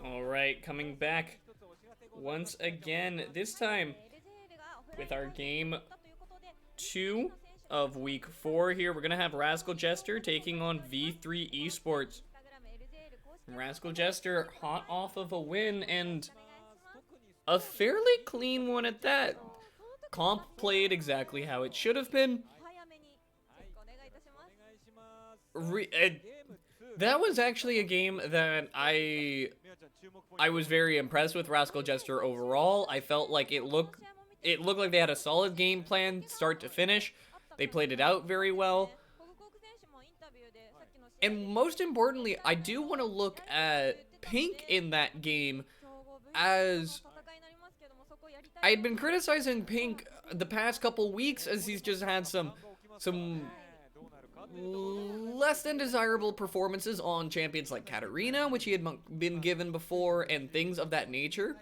All right, coming back once again, this time with our game 2 of week 4 here. We're going to have Rascal Jester taking on V3 Esports. Rascal Jester hot off of a win, and a fairly clean one at that. Comp played exactly how it should have been. That was actually a game that I was very impressed with Rascal Jester overall. I felt like it looked like they had a solid game plan start to finish. They played it out very well. And most importantly, I do want to look at Pink in that game, as I had been criticizing Pink the past couple weeks as he's just had some less than desirable performances on champions like Katarina, which he had been given before, and things of that nature.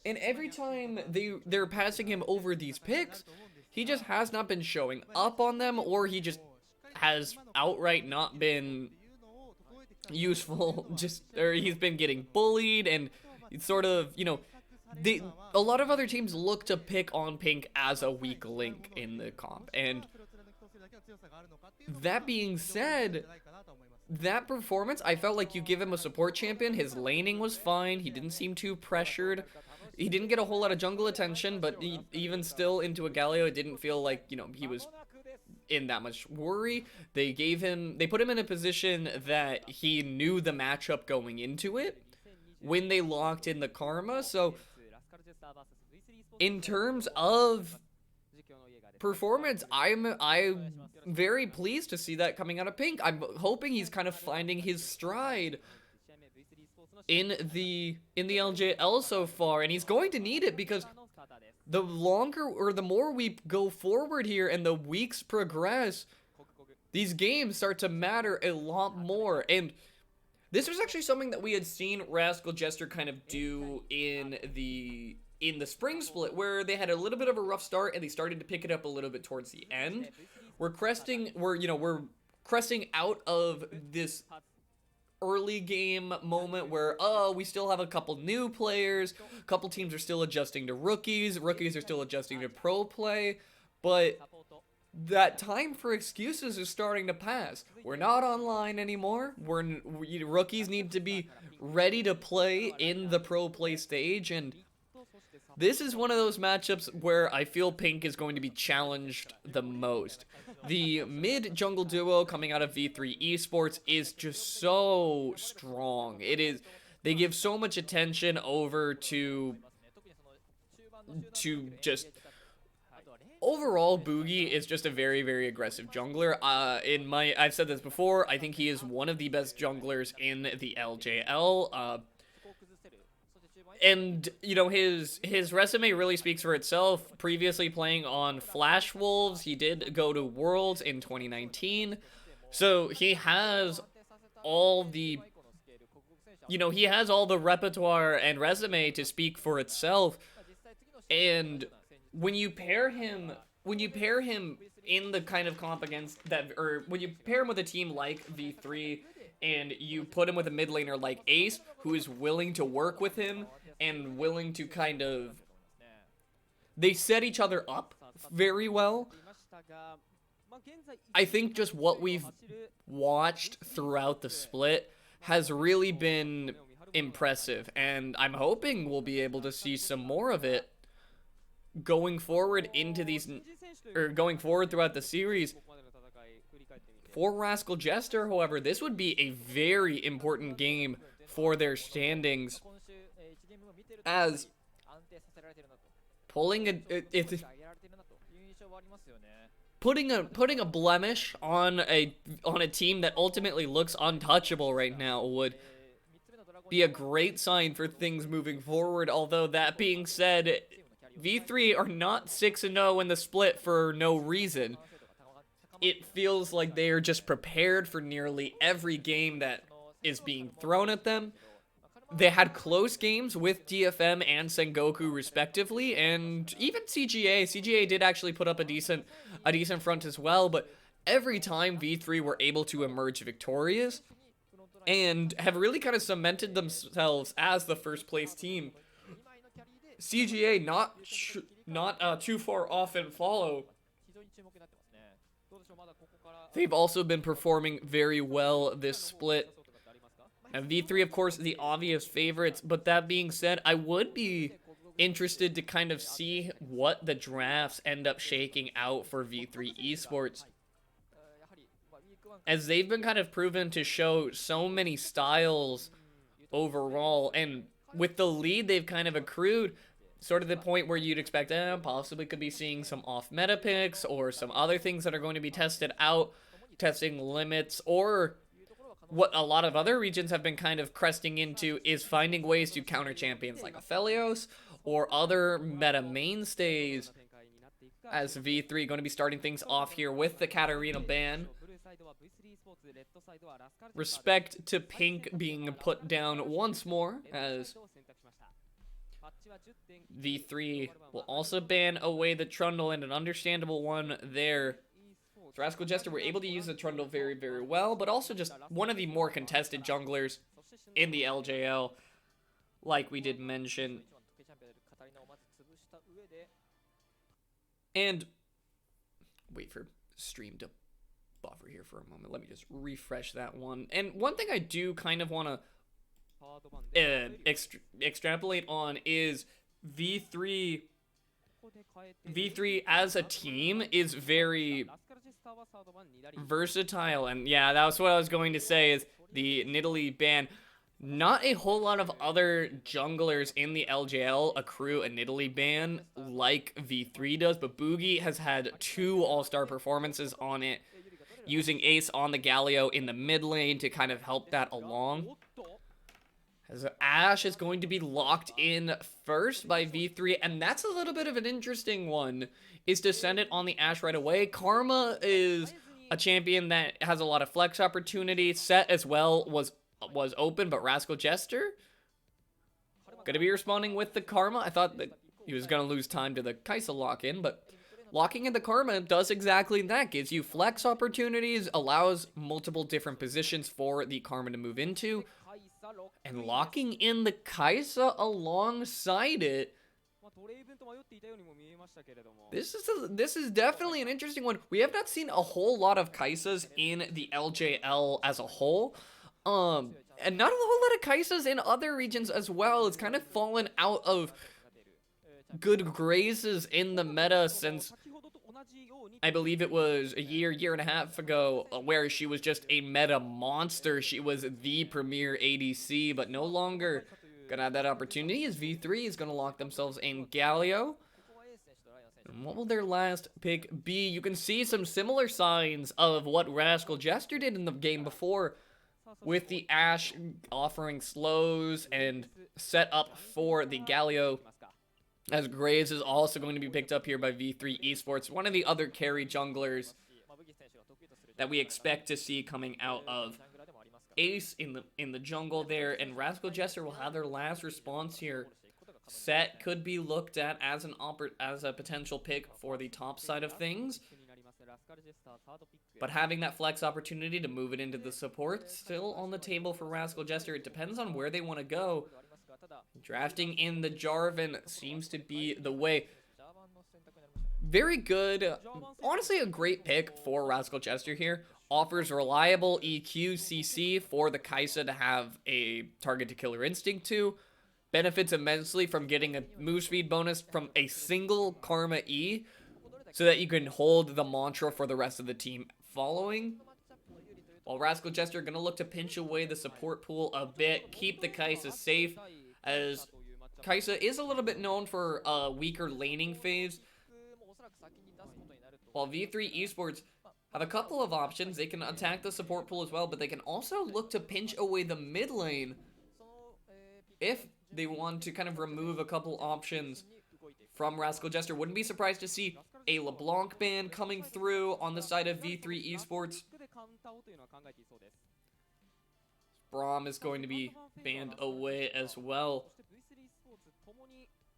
And every time they're passing him over these picks, he just has not been showing up on them, or he just has outright not been useful, or he's been getting bullied, and it's sort of, you know, a lot of other teams look to pick on Pink as a weak link in the comp. And that being said, that performance, I felt like you give him a support champion. His laning was fine. He didn't seem too pressured. He didn't get a whole lot of jungle attention, but even still into a Galio, it didn't feel like, you know, he was in that much worry. They put him in a position that he knew the matchup going into it when they locked in the Karma. So in terms of performance, I'm very pleased to see that coming out of Pink. I'm hoping he's kind of finding his stride in the LJL so far, and he's going to need it, because the longer or the more we go forward here and the weeks progress, these games start to matter a lot more. And this was actually something that we had seen Rascal Jester kind of do in the spring split, where they had a little bit of a rough start and they started to pick it up a little bit towards the end. We're cresting out of this early game moment where, we still have a couple new players, a couple teams are still adjusting to rookies are still adjusting to pro play, but that time for excuses is starting to pass. We're not online anymore. Rookies need to be ready to play in the pro play stage, and this is one of those matchups where I feel Pink is going to be challenged the most. The mid-jungle duo coming out of V3 Esports is just so strong. They give so much attention over to just... Overall, Boogie is just a very, very aggressive jungler. I've said this before, I think he is one of the best junglers in the LJL. And, you know, his resume really speaks for itself. Previously playing on Flash Wolves, he did go to Worlds in 2019. So he has all the, he has all the repertoire and resume to speak for itself. And when you pair him in the kind of comp against that, or when you pair him with a team like V3, and you put him with a mid laner like Ace, who is willing to work with him, and willing to kind of... They set each other up very well. I think just what we've watched throughout the split has really been impressive, and I'm hoping we'll be able to see some more of it going forward going forward throughout the series. For Rascal Jester, however, this would be a very important game for their standings, as putting a blemish on a team that ultimately looks untouchable right now would be a great sign for things moving forward. Although, that being said, V3 are not 6-0 in the split for no reason. It feels like they are just prepared for nearly every game that is being thrown at them. They had close games with DFM and Sengoku respectively, and even CGA. CGA did actually put up a decent front as well, but every time V3 were able to emerge victorious and have really kind of cemented themselves as the first place team. CGA not too far off and follow. They've also been performing very well this split. And V3, of course, the obvious favorites. But that being said, I would be interested to kind of see what the drafts end up shaking out for V3 esports, as they've been kind of proven to show so many styles overall, and with the lead they've kind of accrued, sort of the point where you'd expect, possibly could be seeing some off-meta picks or some other things that are going to be tested out, testing limits, or what a lot of other regions have been kind of cresting into is finding ways to counter champions like Aphelios or other meta mainstays, as V3 going to be starting things off here with the Katarina ban. Respect to Pink being put down once more, as V3 will also ban away the Trundle, and an understandable one there. So Rascal Jester were able to use the Trundle very, very well, but also just one of the more contested junglers in the LJL, like we did mention. And wait for stream to buffer here for a moment. Let me just refresh that one. And one thing I do kind of want to extrapolate on is V3 as a team is very versatile. And yeah, that was what I was going to say, is the Nidalee ban. Not a whole lot of other junglers in the LJL accrue a Nidalee ban like V3 does, but Boogie has had 2 all-star performances on it, using Ace on the Galio in the mid lane to kind of help that along. As Ashe is going to be locked in first by V3, and that's a little bit of an interesting one, is to send it on the Ashe right away. Karma is a champion that has a lot of flex opportunity. Set as well was open, but Rascal Jester gonna be responding with the Karma. I thought that he was gonna lose time to the Kai'Sa lock-in, but locking in the Karma does exactly that. Gives you flex opportunities, allows multiple different positions for the Karma to move into, and locking in the Kai'Sa alongside it. This is definitely an interesting one. We have not seen a whole lot of Kai'Sas in the LJL as a whole. And not a whole lot of Kai'Sas in other regions as well. It's kind of fallen out of good graces in the meta since, I believe it was a year and a half ago, where she was just a meta monster. She was the premier ADC, but no longer gonna have that opportunity, as V3 is gonna lock themselves in Galio. And what will their last pick be? You can see some similar signs of what Rascal Jester did in the game before, with the Ashe offering slows and set up for the Galio, as Graves is also going to be picked up here by V3 Esports, one of the other carry junglers that we expect to see coming out of Ace in the jungle there. And Rascal Jester will have their last response here. Set could be looked at as a potential pick for the top side of things, but having that flex opportunity to move it into the support still on the table for Rascal Jester. It depends on where they want to go. Drafting in the Jarvan seems to be the way. Very good. Honestly, a great pick for Rascal Jester here. Offers reliable EQ CC for the Kai'Sa to have a target to killer instinct to. Benefits immensely from getting a move speed bonus from a single Karma E, so that you can hold the mantra for the rest of the team following. While Rascal Jester are going to look to pinch away the support pool a bit, keep the Kai'Sa safe, as Kai'Sa is a little bit known for a weaker laning phase. While V3 Esports have a couple of options. They can attack the support pool as well, but they can also look to pinch away the mid lane if they want to kind of remove a couple options from Rascal Jester. Wouldn't be surprised to see a LeBlanc ban coming through on the side of V3 Esports. Braum is going to be banned away as well.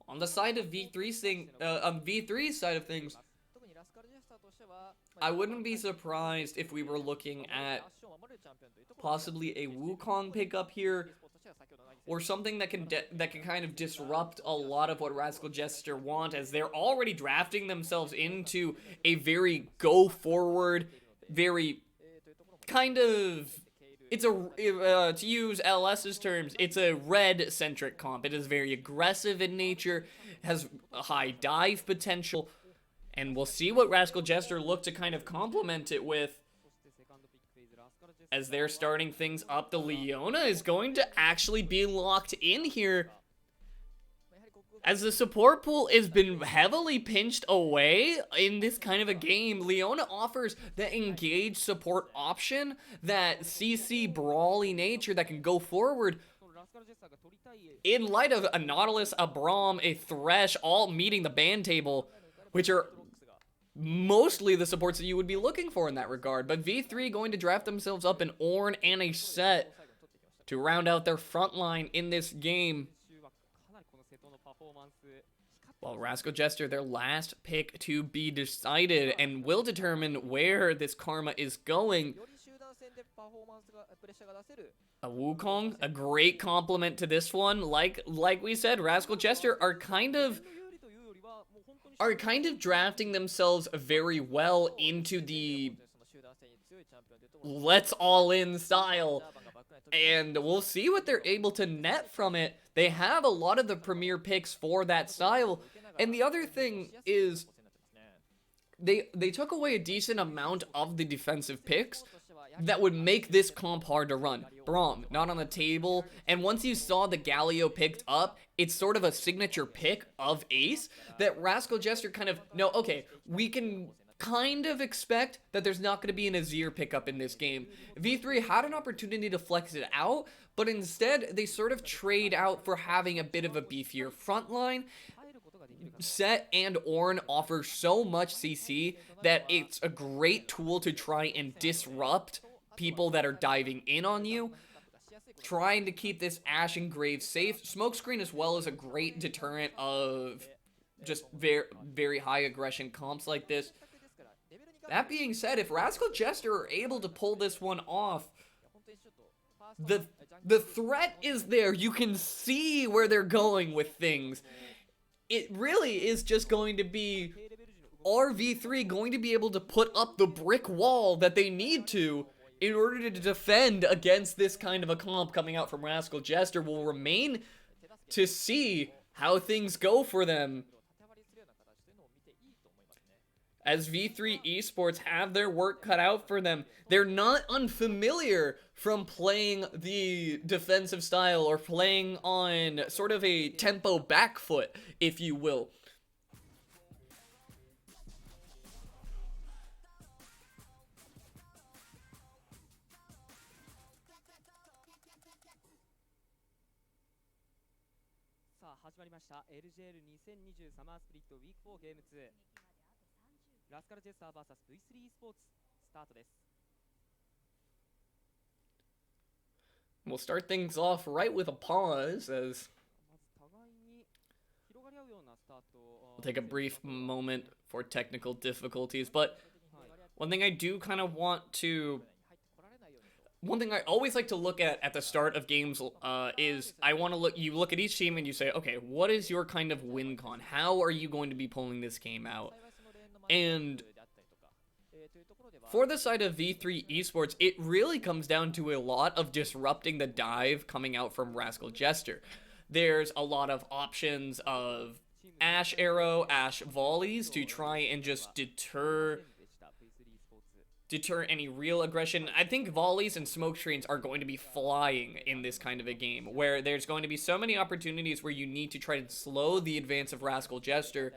On the side of V3's side of things, I wouldn't be surprised if we were looking at possibly a Wukong pickup here, or something that can kind of disrupt a lot of what Rascal Jester want, as they're already drafting themselves into a very go-forward, very kind of... It's to use LS's terms, it's a red-centric comp. It is very aggressive in nature, has a high dive potential, and we'll see what Rascal Jester look to kind of complement it with. As they're starting things up, the Leona is going to actually be locked in here, as the support pool has been heavily pinched away in this kind of a game. Leona offers the engaged support option, that CC brawly nature that can go forward. In light of a Nautilus, a Braum, a Thresh, all meeting the ban table, which are mostly the supports that you would be looking for in that regard. But V3 going to draft themselves up an Ornn and a Set to round out their front line in this game. While Rascal Jester, their last pick to be decided, and will determine where this Karma is going. A Wukong, a great compliment to this one. Like we said, Rascal Jester are kind of drafting themselves very well into the let's all in style. And we'll see what they're able to net from it. They have a lot of the premier picks for that style. And the other thing is, they took away a decent amount of the defensive picks that would make this comp hard to run. Braum, not on the table. And once you saw the Galio picked up, it's sort of a signature pick of Ace that Rascal Jester kind of, no, okay, we can kind of expect that there's not going to be an Azir pickup in this game. V3 had an opportunity to flex it out, but instead they sort of trade out for having a bit of a beefier front line. Set and Ornn offer so much CC that it's a great tool to try and disrupt people that are diving in on you. Trying to keep this Ashe and Graves safe. Smokescreen as well is a great deterrent of just very, very high aggression comps like this. That being said, if Rascal Jester are able to pull this one off, the threat is there. You can see where they're going with things. It really is just going to be RV3 going to be able to put up the brick wall that they need to in order to defend against this kind of a comp coming out from Rascal Jester. Will remain to see how things go for them, as V3 Esports have their work cut out for them. They're not unfamiliar from playing the defensive style or playing on sort of a tempo back foot, if you will. LJL 2020サマースプリットウィーク4ゲーム2ラスカルジェスター vs V3 スポーツスタートです。 We'll start things off right with a pause, as we'll take a brief moment for technical difficulties. But one thing I do kind of want to... One thing I always like to look at the start of games is I want to you look at each team and you say, okay, what is your kind of win con? How are you going to be pulling this game out? And for the side of V3 Esports, it really comes down to a lot of disrupting the dive coming out from Rascal Jester. There's a lot of options of Ashe Arrow, Ashe Volleys to try and just deter any real aggression. I think volleys and smoke screens are going to be flying in this kind of a game, where there's going to be so many opportunities where you need to try to slow the advance of Rascal Jester.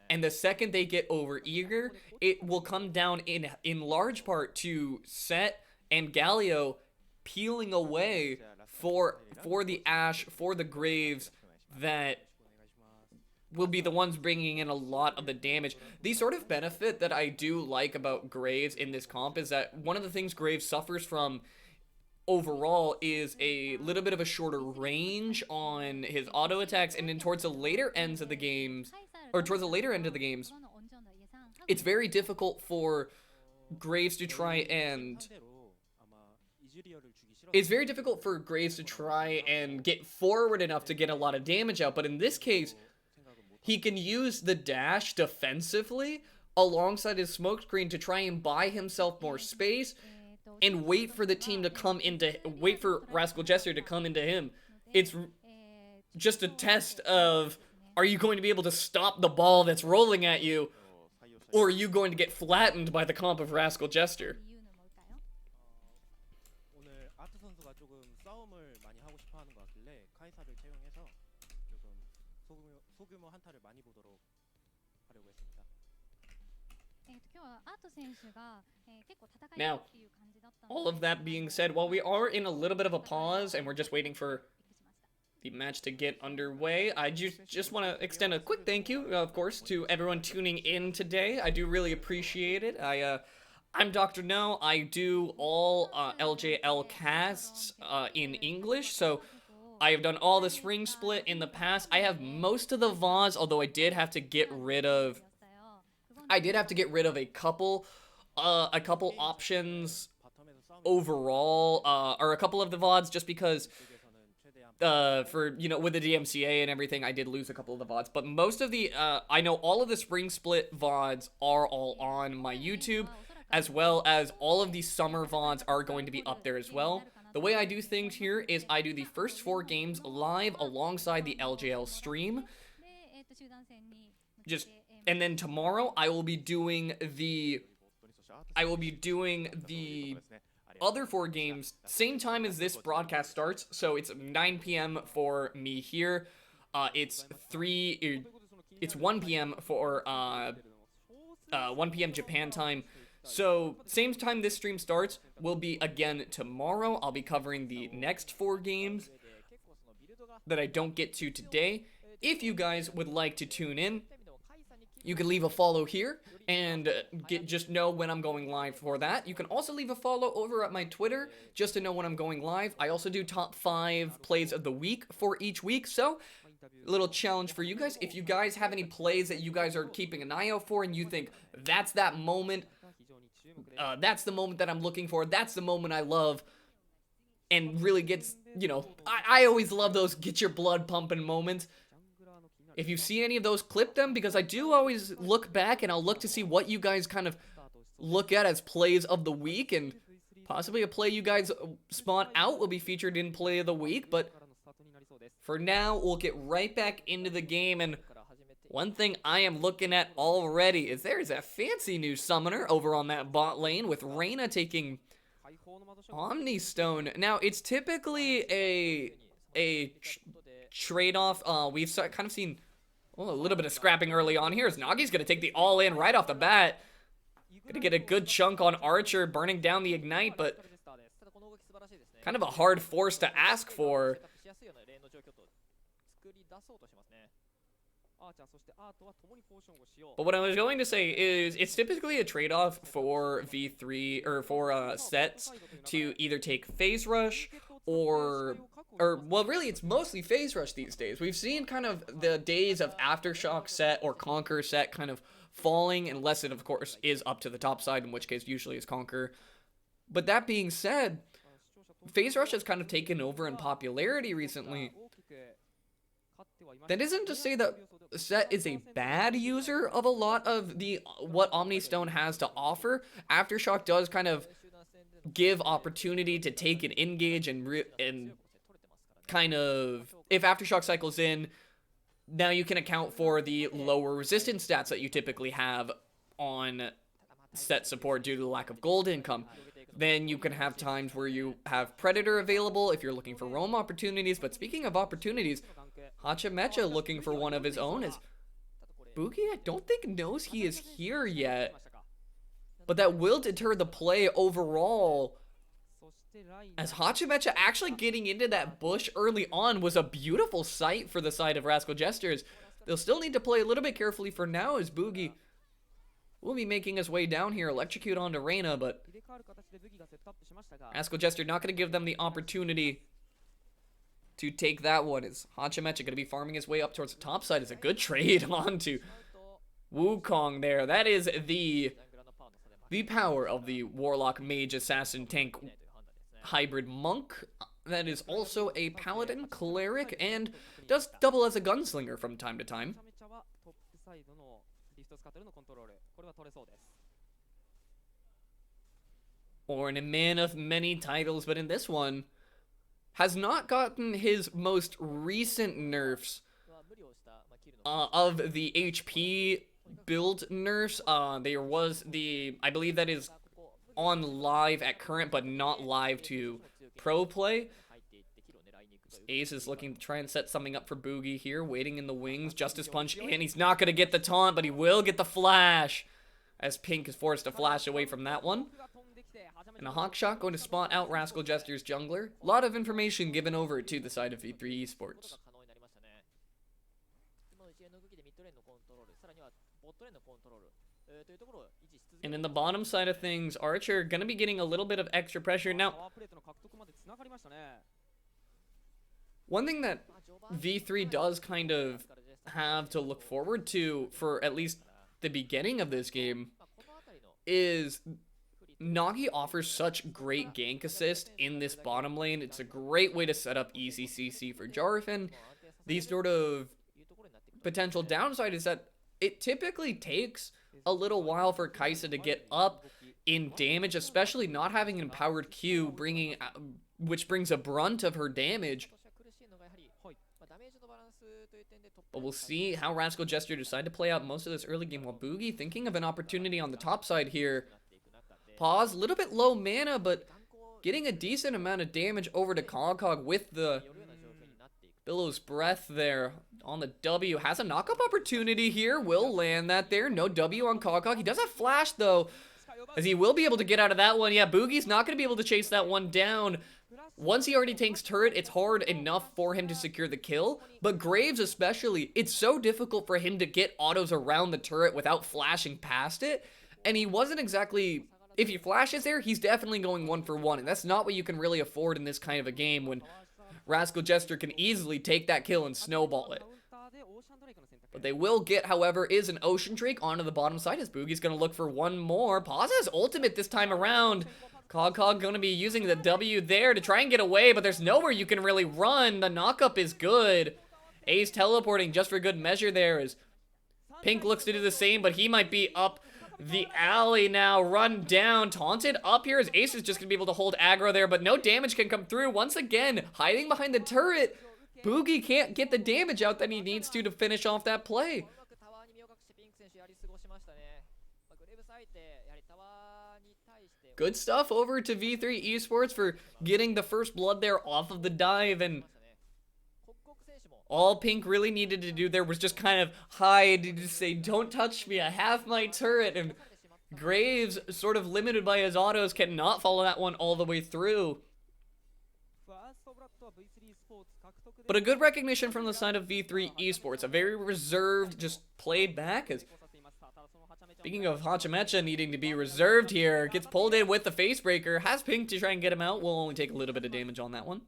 And the second they get over-eager, it will come down in large part to Set and Galio peeling away for the Ashe, for the Graves, that will be the ones bringing in a lot of the damage. The sort of benefit that I do like about Graves in this comp is that one of the things Graves suffers from overall is a little bit of a shorter range on his auto attacks, and then towards the later ends of the games, or towards the later end of the games, it's very difficult for Graves to try and get forward enough to get a lot of damage out, but in this case, he can use the dash defensively alongside his smokescreen to try and buy himself more space and wait for Rascal Jester to come into him. It's just a test of, are you going to be able to stop the ball that's rolling at you, or are you going to get flattened by the comp of Rascal Jester? Now, all of that being said, while we are in a little bit of a pause and we're just waiting for the match to get underway, I just want to extend a quick thank you, of course, to everyone tuning in today. I do really appreciate it. I'm Dr. No. I do all LJL casts in English, so I have done all the spring split in the past. I have most of the VODs, although I did have to get rid of a couple options overall, or a couple of the VODs, just because with the DMCA and everything, I did lose a couple of the VODs. But most of the, I know all of the spring split VODs are all on my YouTube, as well as all of the summer VODs are going to be up there as well. The way I do things here is I do the first 4 games live alongside the LJL stream. And then tomorrow I will be doing the other 4 games same time as this broadcast starts. So it's 9 p.m. for me here. It's 1 p.m. for 1 p.m. Japan time. So same time this stream starts will be again tomorrow. I'll be covering the next 4 games that I don't get to today. If you guys would like to tune in, you can leave a follow here and just know when I'm going live for that. You can also leave a follow over at my Twitter just to know when I'm going live. I also do top 5 plays of the week for each week, so a little challenge for you guys. If you guys have any plays that you guys are keeping an eye out for and you think that's that moment, that's the moment that I'm looking for, that's the moment I love, and really gets, I always love those get your blood pumping moments. If you see any of those, clip them, because I do always look back and I'll look to see what you guys kind of look at as plays of the week, and possibly a play you guys spawn out will be featured in play of the week. But for now, we'll get right back into the game, and one thing I am looking at already is there's a fancy new summoner over on that bot lane with Reyna taking Omni Stone. Now, it's typically a trade-off. We've kind of seen a little bit of scrapping early on here as Nagi's going to take the all-in right off the bat. Going to get a good chunk on Archer, burning down the Ignite, but kind of a hard force to ask for. But what I was going to say is it's typically a trade-off for V3 or for sets to either take Phase Rush or well, really it's mostly Phase Rush these days. We've seen kind of the days of Aftershock set or Conquer set kind of falling, unless it of course is up to the top side, in which case usually it's Conquer. But that being said, Phase Rush has kind of taken over in popularity recently. That isn't to say that Set is a bad user of a lot of what Omni Stone has to offer. Aftershock does kind of give opportunity to take an engage and kind of, if Aftershock cycles in, now you can account for the lower resistance stats that you typically have on Set support due to the lack of gold income. Then you can have times where you have Predator available if you're looking for roam opportunities. But speaking of opportunities, Hachimecha looking for one of his own. Is Boogie, I don't think, knows he is here yet. But that will deter the play overall. As Hachimecha actually getting into that bush early on was a beautiful sight for the side of Rascal Jesters. They'll still need to play a little bit carefully for now as Boogie will be making his way down here, electrocute onto Reyna, but Rascal Jester not going to give them the opportunity to take that one. Is Hachimecha going to be farming his way up towards the top side? Is a good trade onto Wukong there. That is the power of the Warlock Mage Assassin Tank hybrid monk. That is also a paladin cleric and does double as a gunslinger from time to time. Or a man of many titles, but in this one has not gotten his most recent nerfs of the HP build nerfs. There was the, I believe that is on live at current, but not live to pro play. Ace is looking to try and set something up for Boogie here, waiting in the wings. Justice Punch in. He's not going to get the taunt, but he will get the flash, as Pink is forced to flash away from that one. And a Hawk Shot going to spot out Rascal Jester's jungler. A lot of information given over to the side of V3 Esports. And in the bottom side of things, Archer going to be getting a little bit of extra pressure. Now, one thing that V3 does kind of have to look forward to for at least the beginning of this game is Nagi offers such great gank assist in this bottom lane. It's a great way to set up easy CC for Jarvan. The sort of potential downside is that it typically takes a little while for Kai'Sa to get up in damage, especially not having an empowered Q, which brings a brunt of her damage. But we'll see how Rascal Jester decide to play out most of this early game, while Boogie thinking of an opportunity on the top side here. Pause, a little bit low mana, but getting a decent amount of damage over to Cog with the Billow's Breath there on the W. Has a knock-up opportunity here, will land that there. No W on Cog. He does have Flash, though, as he will be able to get out of that one. Yeah, Boogie's not going to be able to chase that one down. Once he already takes turret, it's hard enough for him to secure the kill, but Graves especially, it's so difficult for him to get autos around the turret without flashing past it, and he wasn't exactly, if he flashes there, he's definitely going 1-for-1, and that's not what you can really afford in this kind of a game when Rascal Jester can easily take that kill and snowball it. But they will get, however, is an Ocean Drake onto the bottom side as Boogie's going to look for one more. Pause has ultimate this time around. Cog going to be using the W there to try and get away, but there's nowhere you can really run. The knock-up is good. Ace teleporting just for good measure there as Pink looks to do the same, but he might be up the alley now. Run down. Taunted up here as Ace is just going to be able to hold aggro there, but no damage can come through. Once again, hiding behind the turret. Boogie can't get the damage out that he needs to finish off that play. Good stuff over to V3 Esports for getting the first blood there off of the dive, and all Pink really needed to do there was just kind of hide and just say, don't touch me, I have my turret, and Graves, sort of limited by his autos, cannot follow that one all the way through. But a good recognition from the side of V3 Esports, a very reserved, just played back, as speaking of Hachimecha needing to be reserved here, gets pulled in with the Facebreaker, has Pink to try and get him out, will only take a little bit of damage on that one.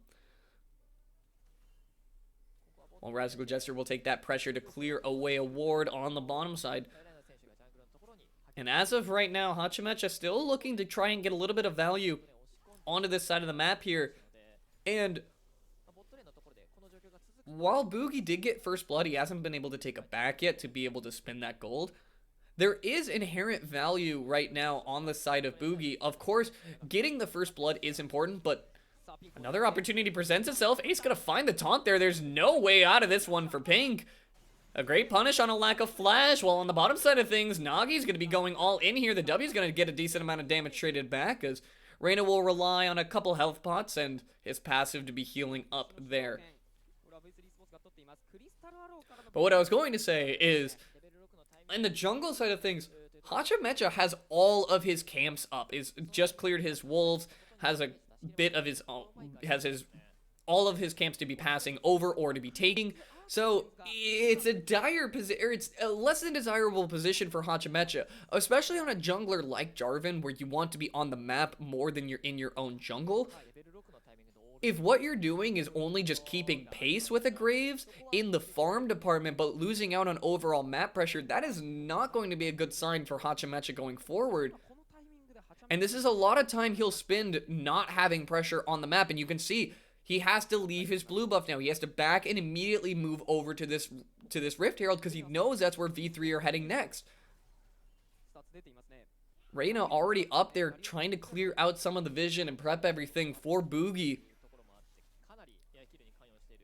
While Rascal Jester will take that pressure to clear away a ward on the bottom side. And as of right now, Hachimecha still looking to try and get a little bit of value onto this side of the map here. And while Boogie did get first blood, he hasn't been able to take it back yet to be able to spin that gold. There is inherent value right now on the side of Boogie. Of course, getting the first blood is important, but another opportunity presents itself. Ace gonna find the taunt there. There's no way out of this one for Pink. A great punish on a lack of flash, while on the bottom side of things, Nagi's gonna be going all in here. The W's gonna get a decent amount of damage traded back, as Reyna will rely on a couple health pots and his passive to be healing up there. But what I was going to say is, in the jungle side of things, Hachimecha has all of his camps up. Is just cleared his wolves, has a bit of his all of his camps to be passing over or to be taking. So it's a dire position, or it's a less than desirable position for Hachimecha, especially on a jungler like Jarvan, where you want to be on the map more than you're in your own jungle. if what you're doing is only just keeping pace with a Graves in the farm department but losing out on overall map pressure, that is not going to be a good sign for Hachimecha going forward. And this is a lot of time he'll spend not having pressure on the map, and you can see he has to leave his blue buff now. He has to back and immediately move over to this Rift Herald because he knows that's where V3 are heading next. Reyna already up there trying to clear out some of the vision and prep everything for Boogie.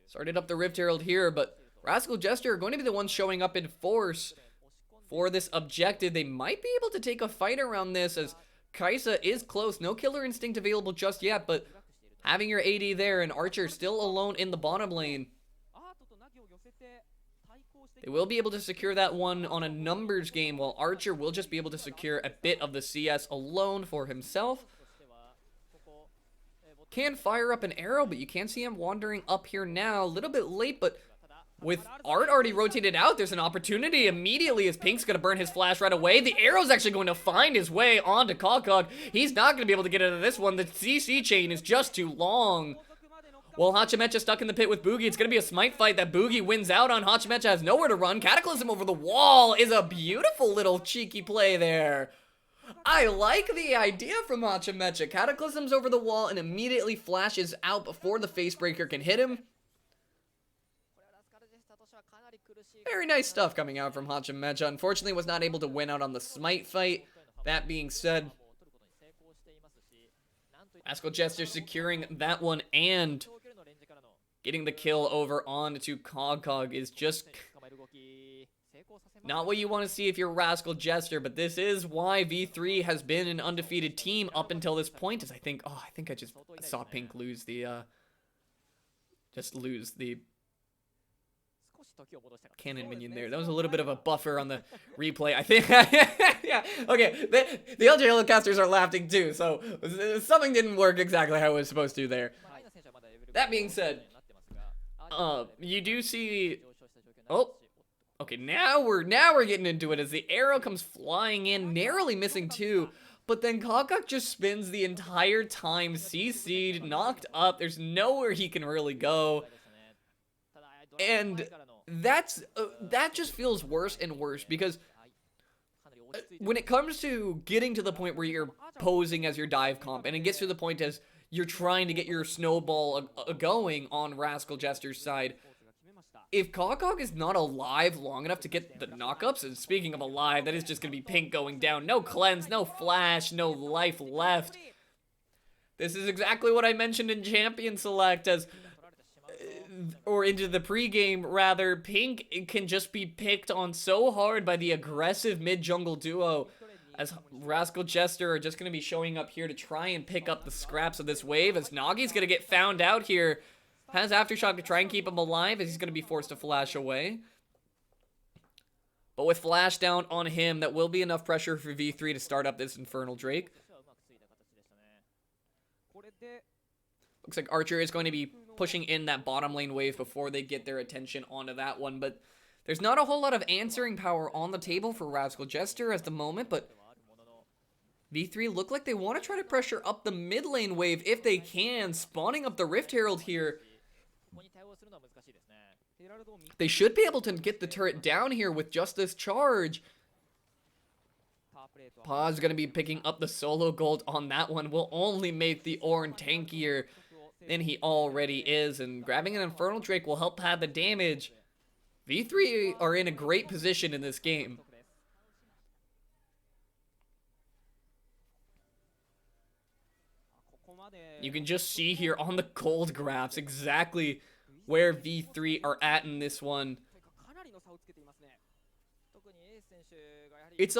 Started up the Rift Herald here, but Rascal Jester are going to be the ones showing up in force for this objective. They might be able to take a fight around this as Kaisa is close. No Killer Instinct available just yet, but having your AD there and Archer still alone in the bottom lane. They will be able to secure that one on a numbers game, while Archer will just be able to secure a bit of the CS alone for himself. Can fire up an arrow, but you can see him wandering up here now. A little bit late, but with Art already rotated out, there's an opportunity immediately as Pink's going to burn his flash right away. The arrow's actually going to find his way onto Kokog. He's not going to be able to get out of this one. The CC chain is just too long. Well, Hachimecha stuck in the pit with Boogie. It's going to be a smite fight that Boogie wins out on. Hachimecha has nowhere to run. Cataclysm over the wall is a beautiful little cheeky play there. I like the idea from Hachimecha. Cataclysm's over the wall and immediately flashes out before the Facebreaker can hit him. Very nice stuff coming out from Hachimecha. Unfortunately, was not able to win out on the smite fight. That being said, Rascal Jester securing that one and getting the kill over on to Kokog is just not what you want to see if you're Rascal Jester, but this is why V3 has been an undefeated team up until this point. As I think I just saw Pink lose the cannon minion there. That was a little bit of a buffer on the replay, I think. Yeah, okay. The LJL casters are laughing too, so something didn't work exactly how it was supposed to there. That being said, you do see... Oh, okay, now we're getting into it as the arrow comes flying in, narrowly missing two, but then Kokok just spins the entire time, CC'd, knocked up. There's nowhere he can really go. And that just feels worse and worse because when it comes to getting to the point where you're posing as your dive comp, and it gets to the point as you're trying to get your snowball going on Rascal Jester's side, if Kokok is not alive long enough to get the knockups, and speaking of alive, that is just going to be Pink going down. No cleanse, no flash, no life left. This is exactly what I mentioned in Champion Select as... or into the pregame, rather, Pink can just be picked on so hard by the aggressive mid-jungle duo, as Rascal Jester are just going to be showing up here to try and pick up the scraps of this wave, as Nagi's going to get found out here. Has Aftershock to try and keep him alive, as he's going to be forced to flash away. But with flash down on him, that will be enough pressure for V3 to start up this Infernal Drake. Looks like Archer is going to be pushing in that bottom lane wave before they get their attention onto that one, but there's not a whole lot of answering power on the table for Rascal Jester at the moment, but V3 look like they want to try to pressure up the mid lane wave if they can, spawning up the Rift Herald here. They should be able to get the turret down here with just this charge. Paz going to be picking up the solo gold on that one. Will only make the Ornn tankier than he already is, and grabbing an Infernal Drake will help pad the damage. V3 are in a great position in this game. You can just see here on the gold graphs exactly where V3 are at in this one. It's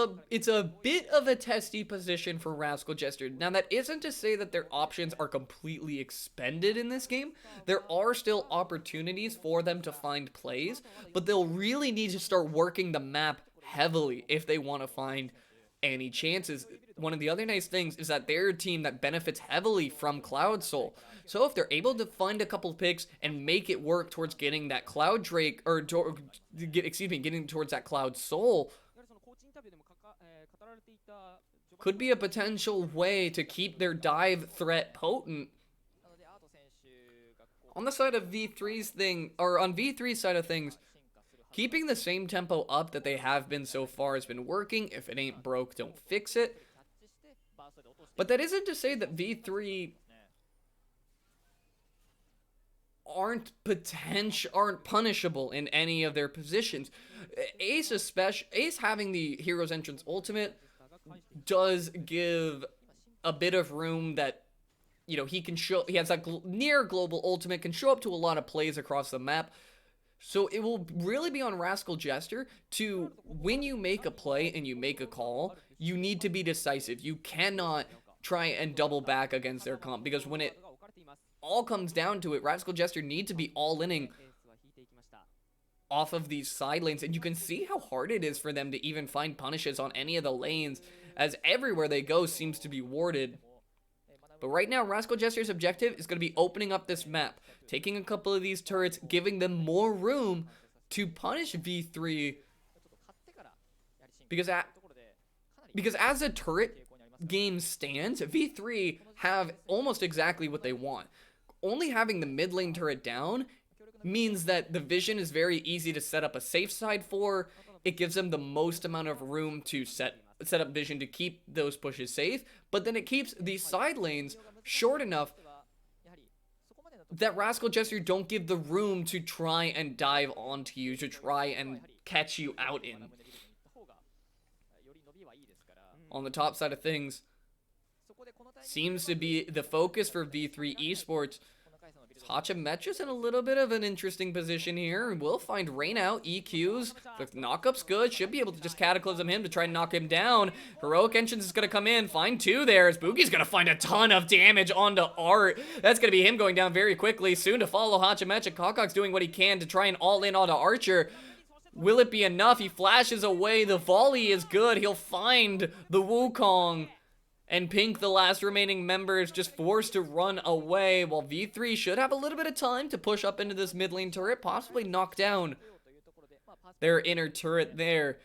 a bit of a testy position for Rascal Jester. Now, that isn't to say that their options are completely expended in this game. There are still opportunities for them to find plays, but they'll really need to start working the map heavily if they want to find any chances. One of the other nice things is that they're a team that benefits heavily from Cloud Soul. So if they're able to find a couple picks and make it work towards getting that Cloud Drake, or getting towards that Cloud Soul, could be a potential way to keep their dive threat potent. On the side of V3's thing, or on V3's side of things, keeping the same tempo up that they have been so far has been working. If it ain't broke, don't fix it. But that isn't to say that V3 aren't punishable in any of their positions. Ace having the Hero's Entrance ultimate does give a bit of room that, you know, he has that near global ultimate, can show up to a lot of plays across the map. So it will really be on Rascal Jester to, when you make a play and you make a call, you need to be decisive. You cannot try and double back against their comp, because when it all comes down to it, Rascal Jester need to be all-inning off of these side lanes, and you can see how hard it is for them to even find punishes on any of the lanes, as everywhere they go seems to be warded. But right now, Rascal Jester's objective is going to be opening up this map, taking a couple of these turrets, giving them more room to punish V3, because as a turret game stands, V3 have almost exactly what they want. Only having the mid lane turret down means that the vision is very easy to set up a safe side for. It gives them the most amount of room to set up vision to keep those pushes safe, but then it keeps these side lanes short enough that Rascal Jester don't give the room to try and dive onto you, to try and catch you out in. On the top side of things, seems to be the focus for V3 Esports. Hachimetra's in a little bit of an interesting position here. We'll find Rain out, EQs. The knockup's good. Should be able to just Cataclysm him to try and knock him down. Heroic Entrance is going to come in. Find two there. As Boogie's going to find a ton of damage onto Art. That's going to be him going down very quickly. Soon to follow Hachimetra. Kokok's doing what he can to try and all in onto Archer. Will it be enough? He flashes away. The volley is good. He'll find the Wukong. And Pink, the last remaining member, is just forced to run away, while V3 should have a little bit of time to push up into this mid lane turret, possibly knock down their inner turret there.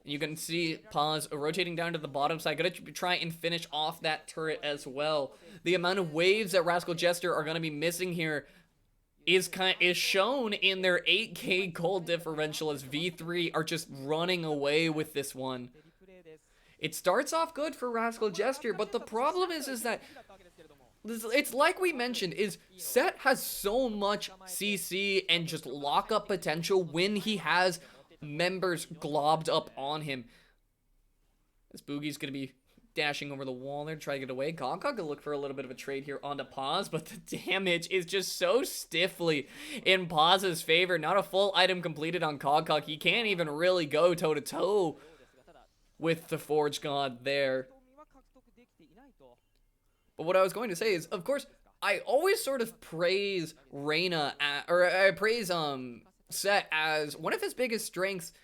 You can see Paz rotating down to the bottom side, gonna try and finish off that turret as well. The amount of waves that Rascal Jester are gonna be missing here is shown in their 8k gold differential, as V3 are just running away with this one. It starts off good for Rascal Jester, but the problem is that it's like we mentioned, is Set has so much CC and just lockup potential when he has members globbed up on him. This Boogie's gonna be dashing over the wall there to try to get away. Kokok gonna look for a little bit of a trade here onto Paz, but the damage is just so stiffly in Paz's favor. Not a full item completed on Kokok. He can't even really go toe-to-toe with the Forge God there. But what I was going to say is, of course, I always sort of praise Reyna, or I praise Set as one of his biggest strengths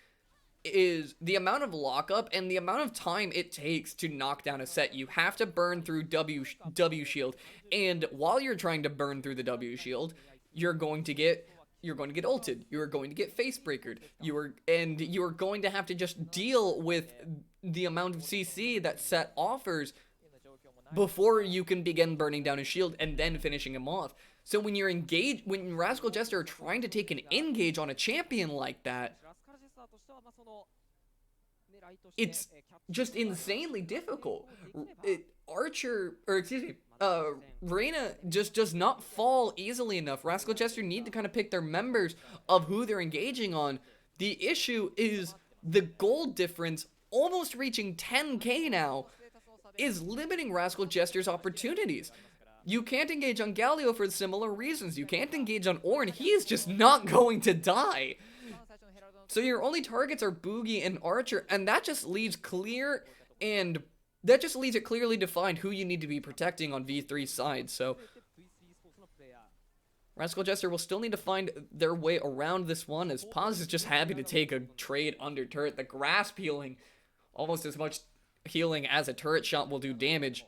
is the amount of lockup and the amount of time it takes to knock down a Set. You have to burn through W shield, and while you're trying to burn through the W shield, you're going to get ulted, you're going to get face breakered, you are going to have to just deal with the amount of CC that Set offers before you can begin burning down his shield and then finishing him off. So when you're engaged, when Rascal Jester are trying to take an engage on a champion like that, it's just insanely difficult. Reyna just does not fall easily enough. Rascal Jester need to kind of pick their members of who they're engaging on. The issue is the gold difference, almost reaching 10k now, is limiting Rascal Jester's opportunities. You can't engage on Galio for similar reasons. You can't engage on Ornn. He is just not going to die. So your only targets are Boogie and Archer, and that just leaves it clearly defined who you need to be protecting on V3's side. So Rascal Jester will still need to find their way around this one, as Paz is just happy to take a trade under turret. The grasp healing, almost as much healing as a turret shot will do damage.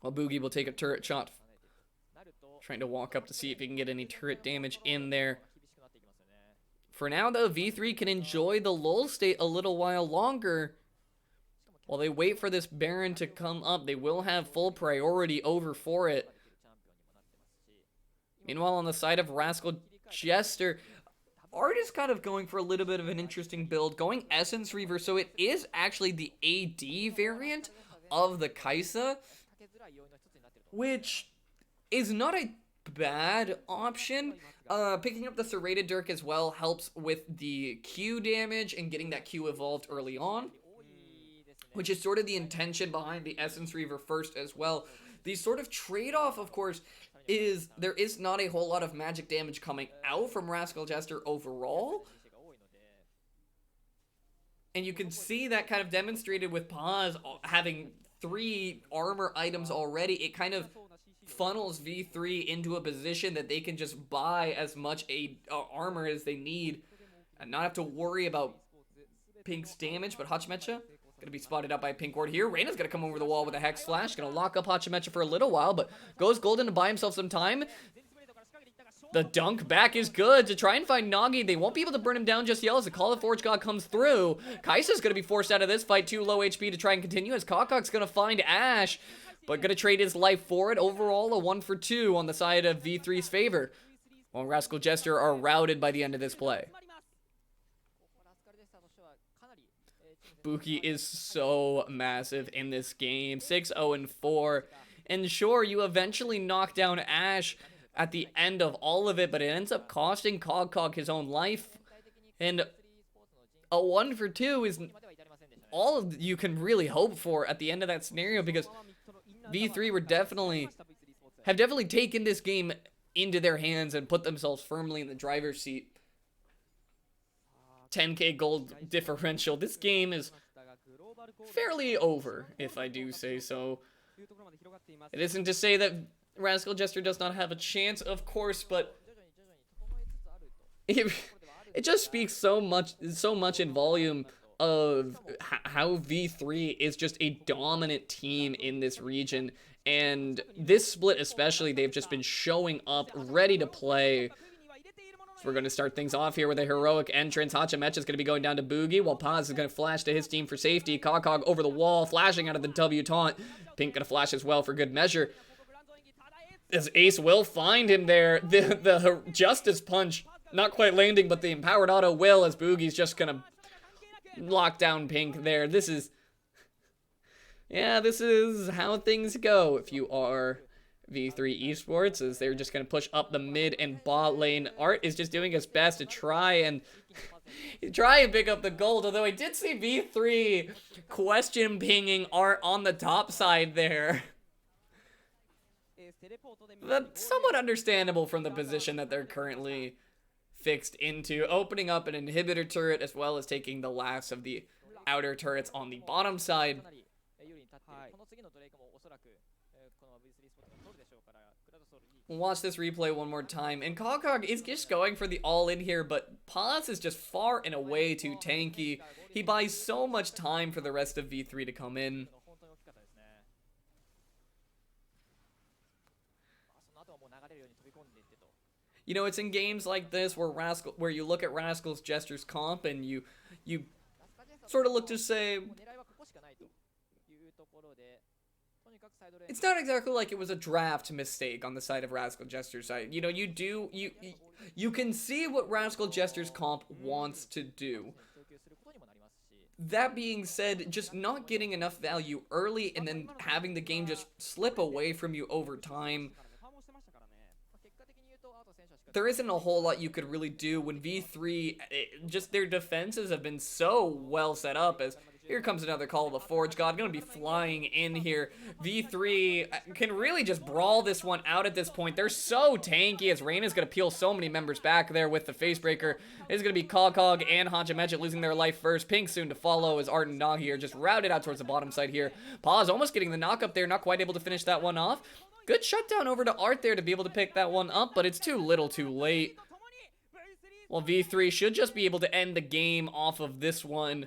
While Boogie will take a turret shot, trying to walk up to see if he can get any turret damage in there. For now, though, V3 can enjoy the lull state a little while longer, While they wait for this Baron to come up, they will have full priority over for it. Meanwhile, on the side of Rascal Jester, Art is kind of going for a little bit of an interesting build, going Essence Reaver, so it is actually the AD variant of the Kaisa, which is not a bad option. Picking up the Serrated Dirk as well helps with the Q damage and getting that Q evolved early on, which is sort of the intention behind the Essence Reaver first as well. The sort of trade-off, of course, is there is not a whole lot of magic damage coming out from Rascal Jester overall. And you can see that kind of demonstrated with Paz having 3 armor items already. It kind of funnels V3 into a position that they can just buy as much armor as they need and not have to worry about Pink's damage. But Hachimecha gonna be spotted up by Pink Ward here. Reyna's gonna come over the wall with a Hex Flash, gonna lock up Hachimecha for a little while, but goes golden to buy himself some time. The dunk back is good to try and find Nagi. They won't be able to burn him down just yet as the Call of Forge God comes through. Kaisa's gonna be forced out of this fight, too low HP to try and continue as Kakak's gonna find Ash, but gonna trade his life for it. Overall, a 1-for-2 on the side of V3's favor, while Rascal Jester are routed by the end of this play. Buki is so massive in this game, 6-0-4, and sure, you eventually knock down Ash at the end of all of it, but it ends up costing Cog his own life, and a 1-for-2 is all you can really hope for at the end of that scenario, because V3 have definitely taken this game into their hands and put themselves firmly in the driver's seat. 10k gold differential. This game is fairly over, if I do say so. It isn't to say that Rascal Jester does not have a chance, of course, but it just speaks so much in volume of how V3 is just a dominant team in this region, and this split especially, they've just been showing up ready to play. So we're going to start things off here with a heroic entrance. Hachimecha is going to be going down to Boogie, while Paz is going to flash to his team for safety. Cog over the wall, flashing out of the W taunt. Pink going to flash as well for good measure, as Ace will find him there. The Justice Punch not quite landing, but the empowered auto will, as Boogie's just going to lock down Pink there. This is how things go if you are V3 Esports, as they're just going to push up the mid and bot lane. Art is just doing his best to try and pick up the gold, although I did see V3 question pinging Art on the top side there. That's somewhat understandable from the position that they're currently fixed into, opening up an inhibitor turret as well as taking the last of the outer turrets on the bottom side. We'll watch this replay one more time, and Cog is just going for the all-in here, but Paz is just far and away too tanky. He buys so much time for the rest of V3 to come in. You know, it's in games like this where you look at Rascal Jester's comp and you sort of look to say, it's not exactly like it was a draft mistake on the side of Rascal Jester's side. You know, you can see what Rascal Jester's comp wants to do. That being said, just not getting enough value early and then having the game just slip away from you over time. There isn't a whole lot you could really do when V3, just their defenses have been so well set up, as here comes another Call of the Forge God, gonna be flying in here. V3 can really just brawl this one out at this point. They're so tanky, as Reyna's gonna peel so many members back there with the Facebreaker. It's gonna be Cog and Hachimecha losing their life first. Pink soon to follow, as Art and Nagi are just routed out towards the bottom side here. Paz almost getting the knock up there, not quite able to finish that one off. Good shutdown over to Art there to be able to pick that one up, but it's too little too late. Well, V3 should just be able to end the game off of this one.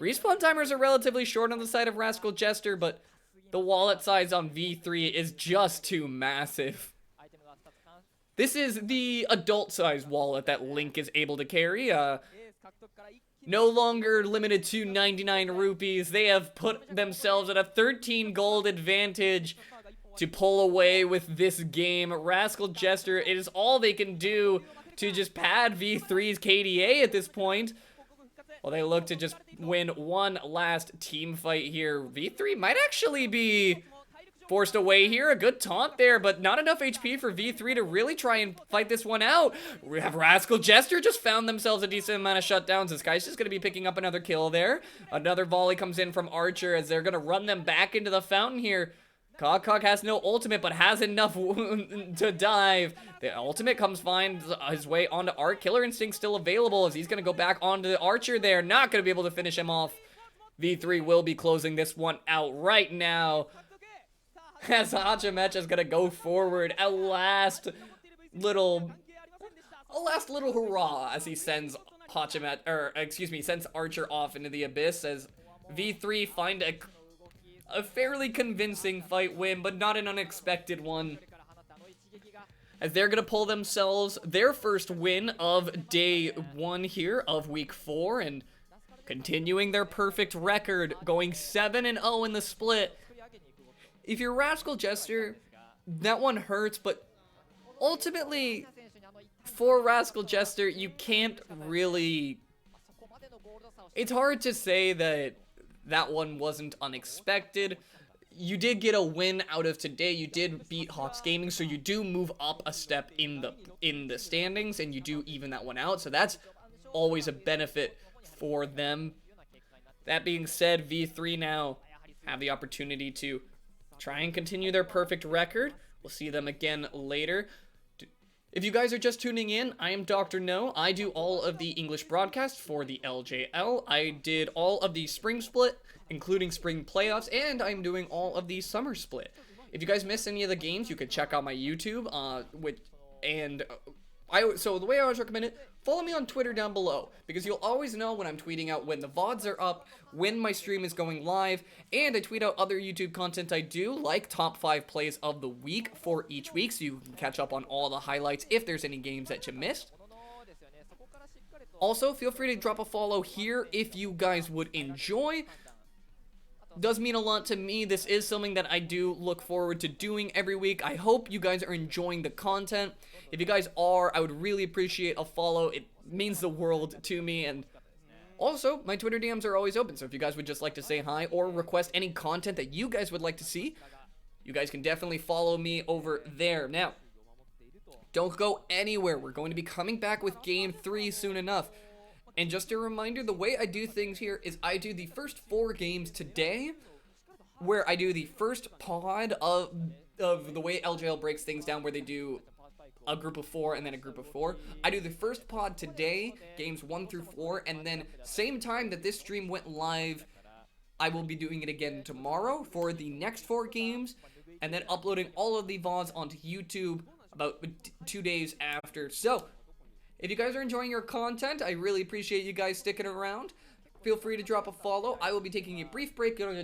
Respawn timers are relatively short on the side of Rascal Jester, but the wallet size on V3 is just too massive. This is the adult size wallet that Link is able to carry. no longer limited to 99 rupees. They have put themselves at a 13 gold advantage to pull away with this game. Rascal Jester, it is all they can do to just pad V3's KDA at this point. Well, they look to just win one last team fight here. V3 might actually be forced away here. A good taunt there, but not enough HP for V3 to really try and fight this one out. We have Rascal Jester just found themselves a decent amount of shutdowns. This guy's just going to be picking up another kill there. Another volley comes in from Archer as they're going to run them back into the fountain here. Cog has no ultimate, but has enough to dive. The ultimate finds his way onto Art. Killer Instinct still available as he's going to go back onto the Archer there. Not going to be able to finish him off. V3 will be closing this one out right now. As Hachimech is going to go forward. A last little hurrah as he sends sends Archer off into the abyss as V3 find a fairly convincing fight win, but not an unexpected one. As they're going to pull themselves their first win of day 1 here of week 4 and continuing their perfect record, going 7-0 in the split. If you're Rascal Jester, that one hurts, but ultimately, for Rascal Jester, you can't really... It's hard to say that one wasn't unexpected. You did get a win out of today. You did beat Hawks Gaming, so you do move up a step in the standings, and you do even that one out. So that's always a benefit for them. That being said, V3 now have the opportunity to try and continue their perfect record. We'll see them again later. If you guys are just tuning in, I am Dr. No. I do all of the English broadcast for the LJL. I did all of the spring split, including spring playoffs, and I'm doing all of the summer split. If you guys miss any of the games, you can check out my YouTube, so the way I always recommend it, follow me on Twitter down below, because you'll always know when I'm tweeting out when the VODs are up, when my stream is going live, and I tweet out other YouTube content I do, like top 5 plays of the week for each week, so you can catch up on all the highlights if there's any games that you missed. Also, feel free to drop a follow here if you guys would enjoy. Does mean a lot to me. This is something that I do look forward to doing every week. I hope you guys are enjoying the content. If you guys are, I would really appreciate a follow. It means the world to me. And also, my Twitter DMs are always open, so if you guys would just like to say hi or request any content that you guys would like to see, you guys can definitely follow me over there. Now, don't go anywhere. We're going to be coming back with Game 3 soon enough. And just a reminder, the way I do things here is I do the first 4 games today, where I do the first pod of the way LJL breaks things down, where they do a group of 4 and then a group of 4. I do the first pod today, games 1 through 4, and then same time that this stream went live, I will be doing it again tomorrow for the next 4 games, and then uploading all of the VODs onto YouTube about 2 days after. So, if you guys are enjoying your content, I really appreciate you guys sticking around. Feel free to drop a follow. I will be taking a brief break. Just